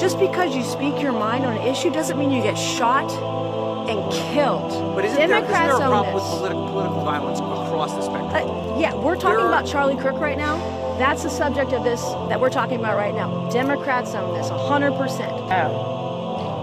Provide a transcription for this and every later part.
Just because you speak your mind on an issue doesn't mean you get shot and killed. But isn't there a problem with political violence across the spectrum? Yeah, we're talking about Charlie Kirk right now. That's the subject of this that we're talking about right now. Democrats own this 100%.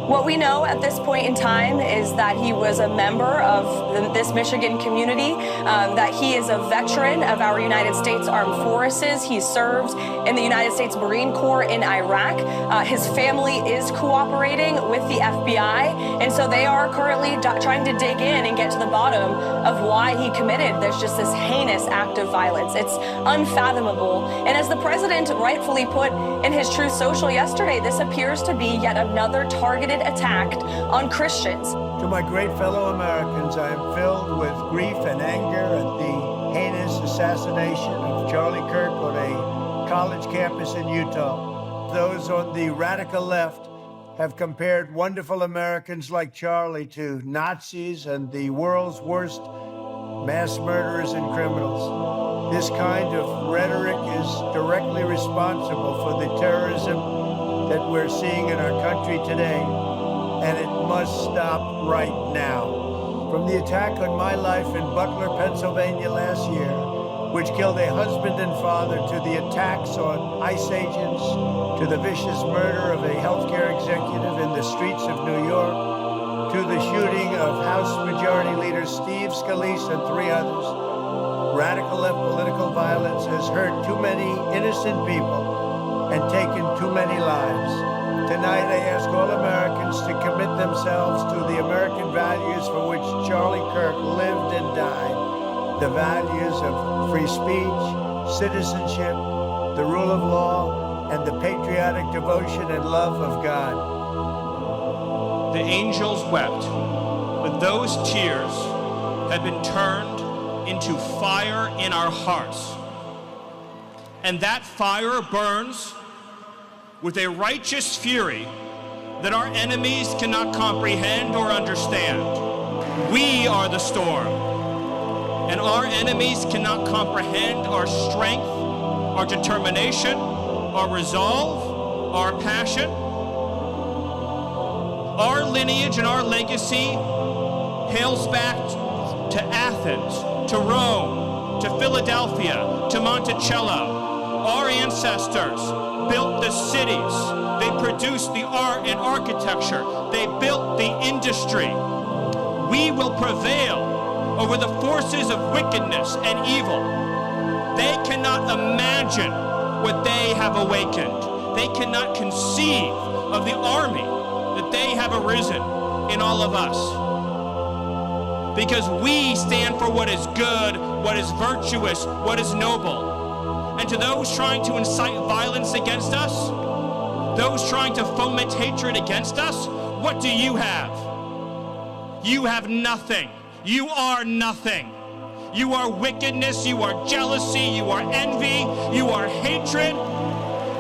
What we know at this point in time is that he was a member of this Michigan community, that he is a veteran of our United States Armed Forces. He served in the United States Marine Corps in Iraq. His family is cooperating with the FBI, and so they are currently trying to dig in and get to the bottom of why he committed there's just this heinous act of violence. It's unfathomable. And as the president rightfully put in his Truth Social yesterday, this appears to be yet another targeted attack on Christians. To my great fellow Americans, I am filled with grief and anger at the heinous assassination of Charlie Kirk on a college campus in Utah. Those on the radical left have compared wonderful Americans like Charlie to Nazis and the world's worst mass murderers and criminals. This kind of rhetoric is directly responsible for the terrorism that we're seeing in our country today, and it must stop right now. From the attack on my life in Butler, Pennsylvania last year, which killed a husband and father, to the attacks on ICE agents, to the vicious murder of a healthcare executive in the streets of New York, to the shooting of House Majority Leader Steve Scalise and 3 others, radical left political violence has hurt too many innocent people and taken too many lives. Tonight, I ask all Americans to commit themselves to the American values for which Charlie Kirk lived and died. The values of free speech, citizenship, the rule of law, and the patriotic devotion and love of God. The angels wept, but those tears have been turned into fire in our hearts. And that fire burns with a righteous fury that our enemies cannot comprehend or understand. We are the storm, and our enemies cannot comprehend our strength, our determination, our resolve, our passion. Our lineage and our legacy hails back to Athens, to Rome, to Philadelphia, to Monticello. Our ancestors built the cities, they produced the art and architecture, they built the industry. We will prevail over the forces of wickedness and evil. They cannot imagine what they have awakened. They cannot conceive of the army that they have arisen in all of us. Because we stand for what is good, what is virtuous, what is noble. And to those trying to incite violence against us, those trying to foment hatred against us, what do you have? You have nothing. You are nothing. You are wickedness, you are jealousy, you are envy, you are hatred.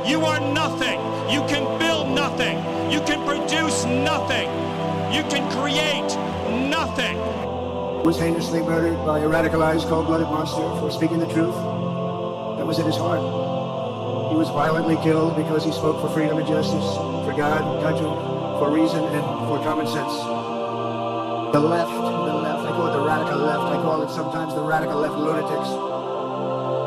You are nothing. You can build nothing. You can produce nothing. You can create nothing. Was heinously murdered by a radicalized, cold-blooded monster for speaking the truth. That was in his heart. He was violently killed because he spoke for freedom and justice, for God and country, for reason and for common sense. The left, I call it the radical left. I call it sometimes the radical left lunatics.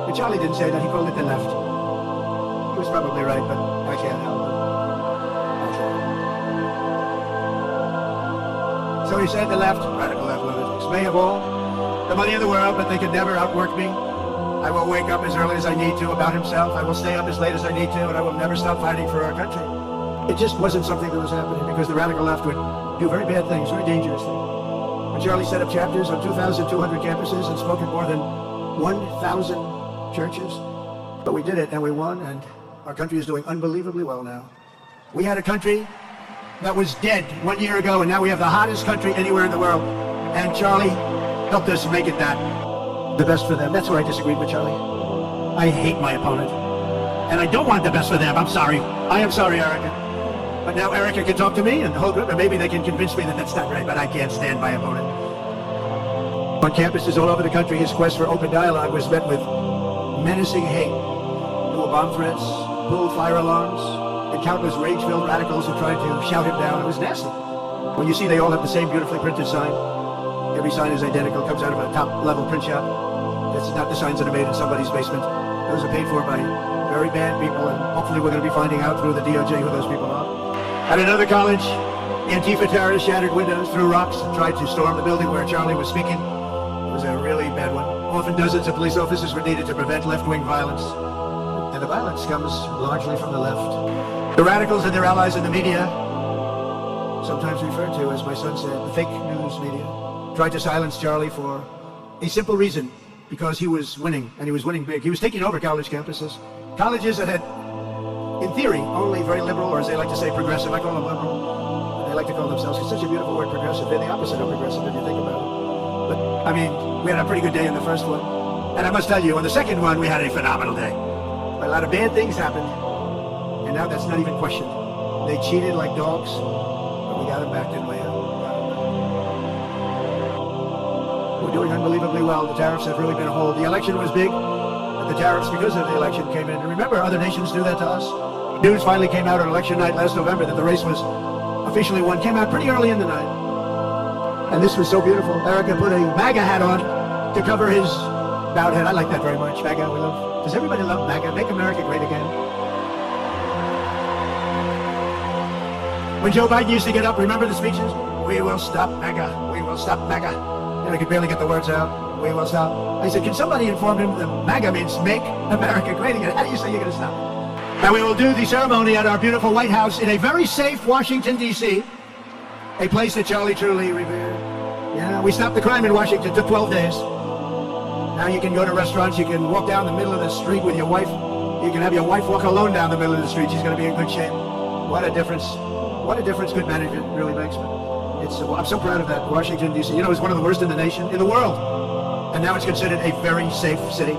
But Charlie didn't say that, he called it the left. He was probably right, but I can't help it. So he said the left, radical left lunatics, may have all the money in the world, but they could never outwork me. I will wake up as early as I need to about himself. I will stay up as late as I need to, and I will never stop fighting for our country. It just wasn't something that was happening because the radical left would do very bad things, very dangerous things. When Charlie set up chapters on 2,200 campuses and spoke at more than 1,000 churches. But we did it, and we won, and our country is doing unbelievably well now. We had a country that was dead 1 year ago, and now we have the hottest country anywhere in the world. And Charlie helped us make it that. The best for them. That's where I disagreed with Charlie. I hate my opponent. And I don't want the best for them. I'm sorry. I am sorry, Erica. But now Erica can talk to me and the whole group, and maybe they can convince me that that's not right, but I can't stand my opponent. On campuses all over the country, his quest for open dialogue was met with menacing hate. There were bomb threats, pulled fire alarms, and countless rage-filled radicals who tried to shout him down. It was nasty. When you see they all have the same beautifully printed sign, every sign is identical, comes out of a top-level print shop. That's not the signs that are made in somebody's basement. Those are paid for by very bad people, and hopefully we're going to be finding out through the DOJ who those people are. At another college, Antifa terrorists shattered windows, threw rocks, and tried to storm the building where Charlie was speaking. It was a really bad one. Often dozens of police officers were needed to prevent left-wing violence. And the violence comes largely from the left. The radicals and their allies in the media, sometimes referred to, as my son said, the fake news media, tried to silence Charlie for a simple reason, because he was winning, and he was winning big. He was taking over college campuses. Colleges that had, in theory, only very liberal, or as they like to say, progressive. I call them liberal. They like to call themselves, it's such a beautiful word, progressive. They're the opposite of progressive if you think about it. But, I mean, we had a pretty good day in the first one. And I must tell you, on the second one, we had a phenomenal day. But a lot of bad things happened, and now that's not even questioned. They cheated like dogs, but we got them back, didn't we? We're doing unbelievably well. The tariffs have really been a hold. The election was big, and the tariffs, because of the election, came in. And remember, other nations do that to us. News finally came out on election night last November that the race was officially won. Came out pretty early in the night. And this was so beautiful. Erica put a MAGA hat on to cover his bowed head. I like that very much. MAGA, we love. Does everybody love MAGA? Make America great again. When Joe Biden used to get up, remember the speeches? We will stop MAGA. We will stop MAGA. And I could barely get the words out. We will stop. I said, can somebody inform him that MAGA means make America great again? How do you say you're going to stop? And we will do the ceremony at our beautiful White House in a very safe Washington, D.C., a place that Charlie truly revered. Yeah, we stopped the crime in Washington. It took 12 days. Now you can go to restaurants. You can walk down the middle of the street with your wife. You can have your wife walk alone down the middle of the street. She's going to be in good shape. What a difference. What a difference good management really makes. I'm so proud of that. Washington, D.C., it's one of the worst in the nation, in the world. And now it's considered a very safe city.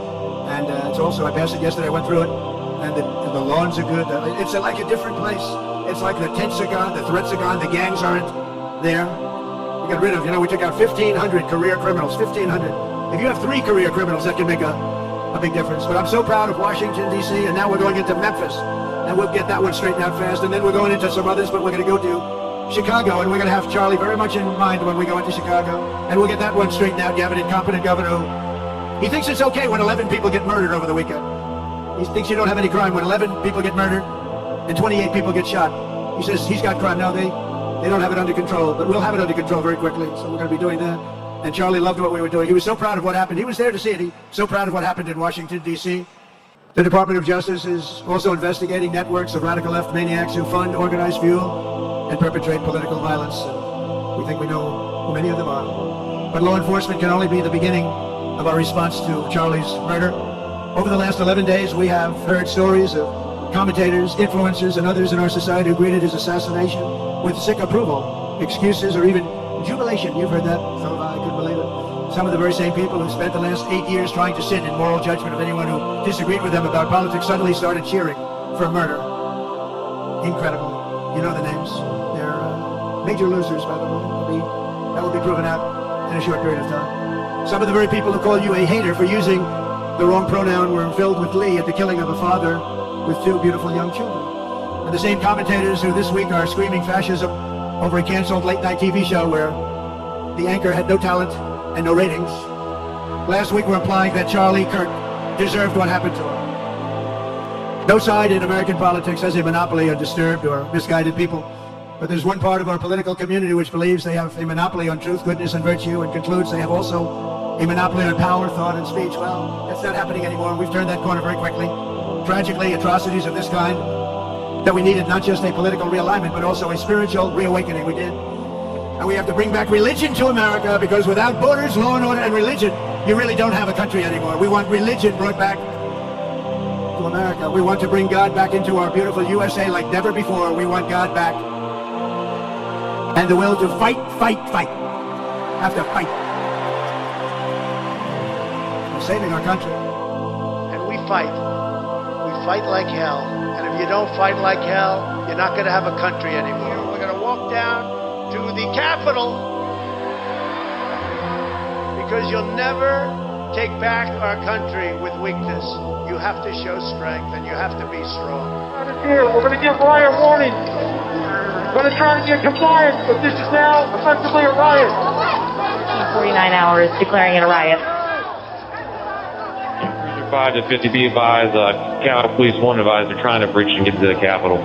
And it's also, I passed it yesterday, I went through it, and the lawns are good. It's like a different place. It's like the tents are gone, the threats are gone, the gangs aren't there. We got rid of, we took out 1,500 career criminals, 1,500. If you have 3 career criminals, that can make a big difference. But I'm so proud of Washington, D.C., and now we're going into Memphis. And we'll get that one straightened out fast, and then we're going into some others, but we're going to go to Chicago, and we're going to have Charlie very much in mind when we go into Chicago, and we'll get that one straightened out. You have an incompetent governor who, he thinks it's okay when 11 people get murdered over the weekend. He thinks you don't have any crime when 11 people get murdered and 28 people get shot. He says he's got crime. No, they don't have it under control, but we'll have it under control very quickly, so we're going to be doing that. And Charlie loved what we were doing. He was so proud of what happened. He was there to see it. He's so proud of what happened in Washington, D.C. The Department of Justice is also investigating networks of radical left maniacs who fund, organize, fuel, and perpetrate political violence. We think we know who many of them are. But law enforcement can only be the beginning of our response to Charlie's murder. Over the last 11 days, we have heard stories of commentators, influencers, and others in our society who greeted his assassination with sick approval, excuses, or even jubilation. You've heard that. So have I. I couldn't believe it. Some of the very same people who spent the last 8 years trying to sit in moral judgment of anyone who disagreed with them about politics suddenly started cheering for murder. Incredible. You know the names. They're major losers, by the way. That will be proven out in a short period of time. Some of the very people who call you a hater for using the wrong pronoun were filled with glee at the killing of a father with 2 beautiful young children. And the same commentators who this week are screaming fascism over a canceled late-night TV show where the anchor had no talent and no ratings, last week were implying that Charlie Kirk deserved what happened to him. No side in American politics has a monopoly on disturbed or misguided people, but there's one part of our political community which believes they have a monopoly on truth, goodness, and virtue, and concludes they have also a monopoly on power, thought, and speech. Well, that's not happening anymore. We've turned that corner very quickly. Tragically, atrocities of this kind, that we needed not just a political realignment, but also a spiritual reawakening. We did. And we have to bring back religion to America, because without borders, law and order, and religion, you really don't have a country anymore. We want religion brought back to America. We want to bring God back into our beautiful USA like never before. We want God back. And the will to fight, fight, fight. Have to fight. We're saving our country. And we fight. We fight like hell. And if you don't fight like hell, you're not going to have a country anymore. We're going to walk down to the Capitol, because you'll never take back our country with weakness. You have to show strength and you have to be strong. Here, we're going to give riot warning. We're going to try to get compliance, but this is now effectively a riot. 49 hours declaring it a riot. 5 to 50 be advised, Capitol Police 1 advised they're trying to breach and get into the Capitol.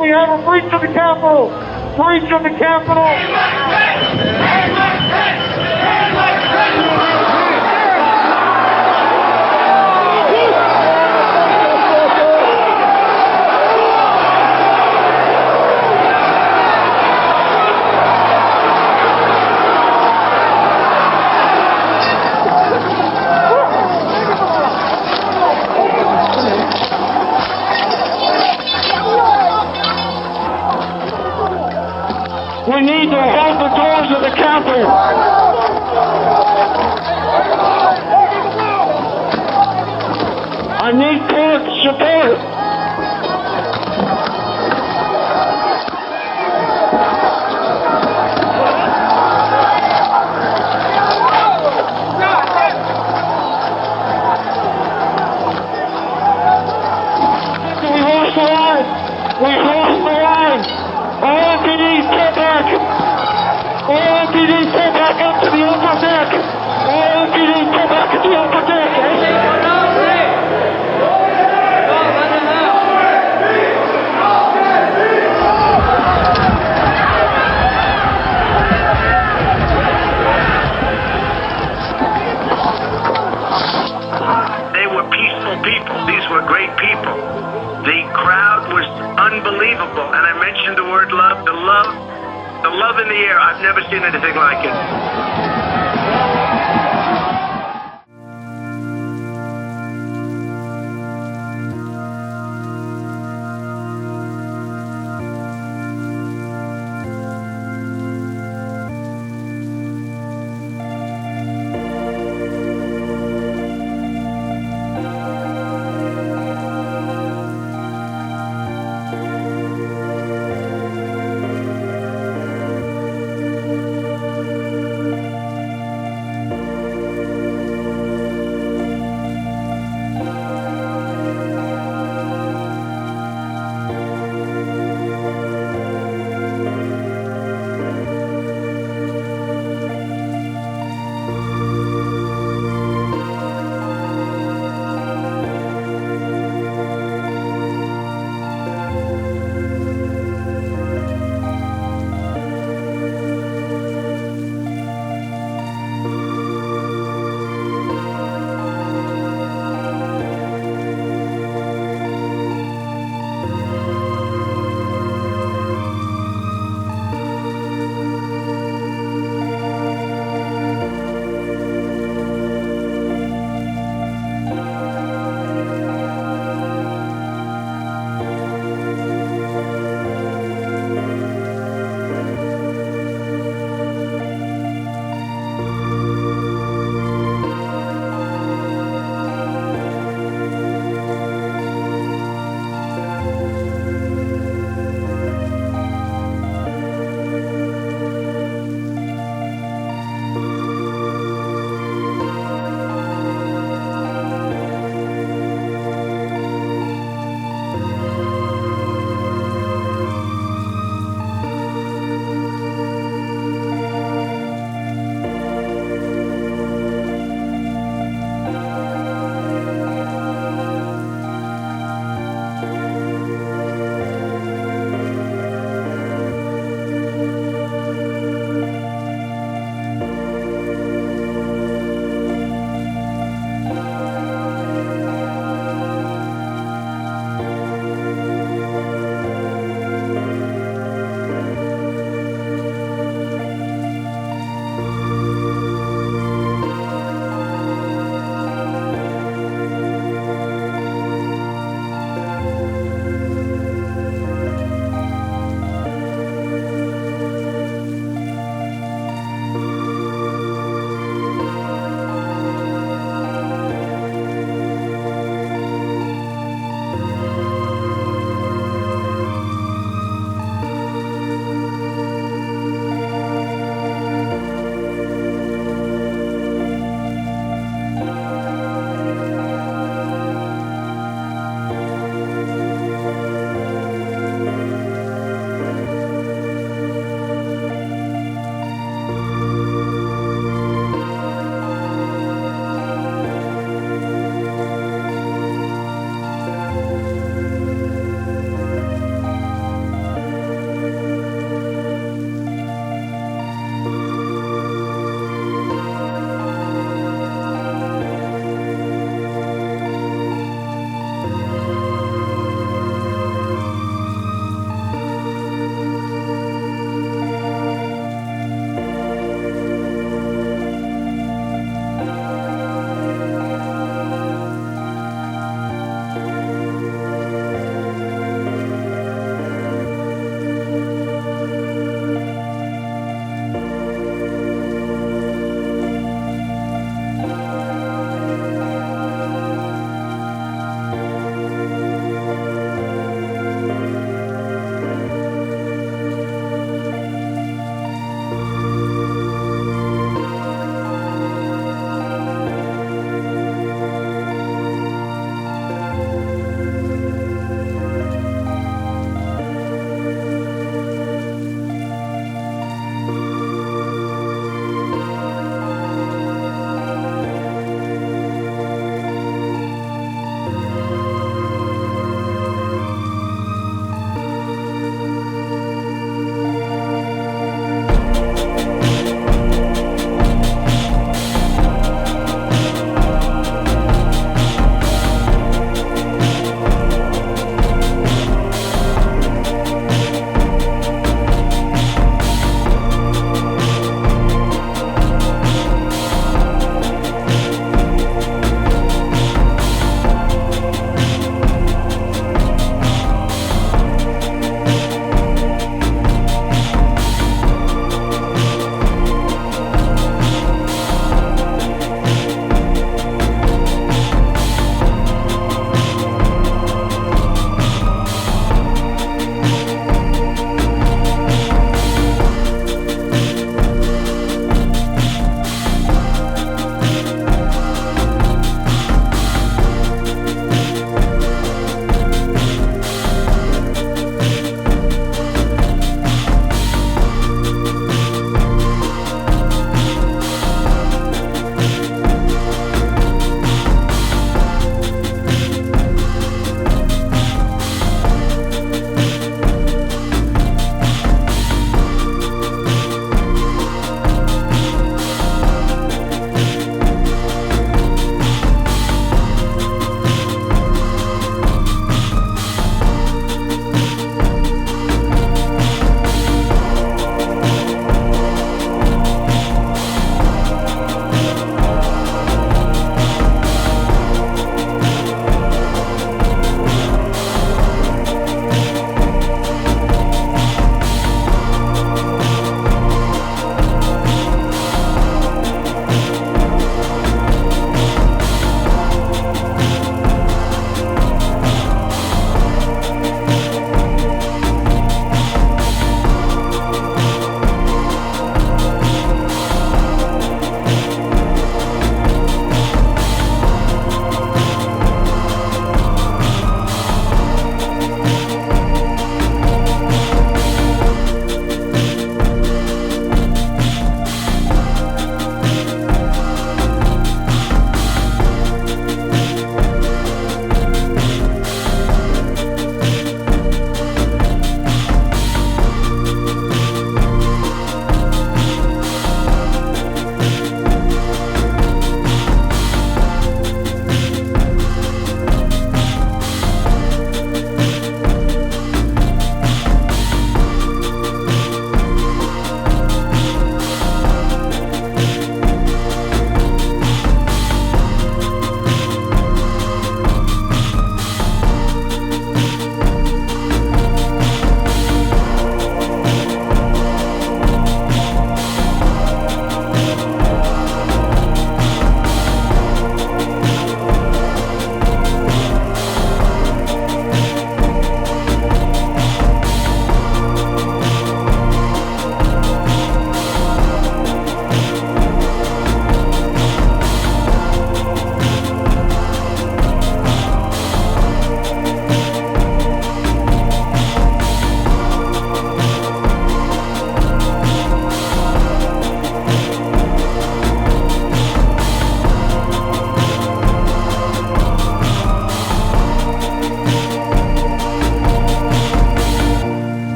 We have a breach of the Capitol! Breach of the Capitol! We need to hold the doors of the Capitol. I need court support. We lost the line. We lost the line. All MPDs get back! All MPDs get back up to the upper deck! All MPDs get back to the upper deck! They were peaceful people. These were great people. The crowd was unbelievable, and I mentioned the word love, the love in the air. I've never seen anything like it.